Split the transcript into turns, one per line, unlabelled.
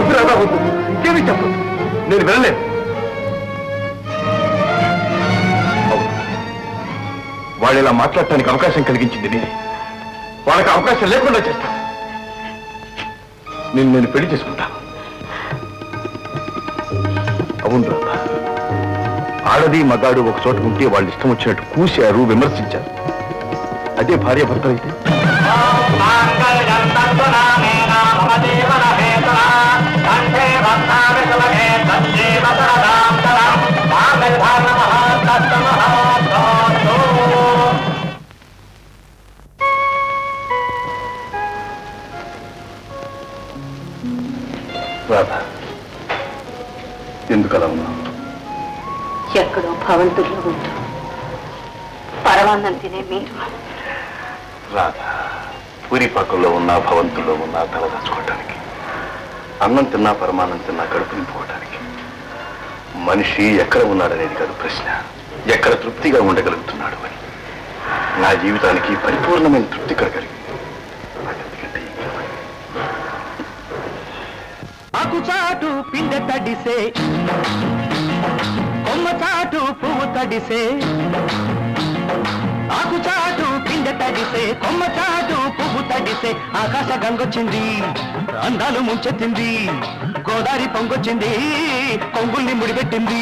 వద్దు రాదా వద్దు, ఇంకేమీ చెప్పదు. నేను వెళ్ళలేను. వాళ్ళు ఇలా మాట్లాడటానికి అవకాశం కలిగించింది నేనే. వాళ్ళకి అవకాశం లేకుండా చేస్తాను. నేను పెళ్లి చేసుకుంటాను. అవును రాదా, ఆడది మగాడు ఒక చోట ఉంటే వాళ్ళు ఇష్టం వచ్చినట్టు కూశారు, విమర్శించారు. అదే భార్య భర్తలు అయితే రాధా, ఎందుకు అలా ఉన్నావు?
ఎక్కడో భవంతుల్లో ఉంటూ పరమాన్నం తినే మీరు
రాధా, పూరి పాకంలో ఉన్నా భవంతుల్లో ఉన్నా తలదాచుకోవటానికి, అన్నం తిన్నా పరమాన్నం తిన్నా కడుపు నింపుకోవటానికి. మనిషి ఎక్కడ ఉన్నాడనేది కాదు ప్రశ్న, ఎక్కడ తృప్తిగా ఉండగలుగుతున్నాడు అని. నా జీవితానికి పరిపూర్ణమైన తృప్తి కలగలిగింది.
ఆకుచాటు పిందె తడిసే, కొమ్మ చాటు పువ్వు తడిసే. ఆకుచాటు పిందె తడిసే, కొమ్మ చాటు పువ్వు తడిసే. ఆకాశ గంగొచ్చింది, అందాలు ముంచెత్తింది, గోదావరి పొంగొచ్చింది, కొంగుల్ని ముడిపెట్టింది.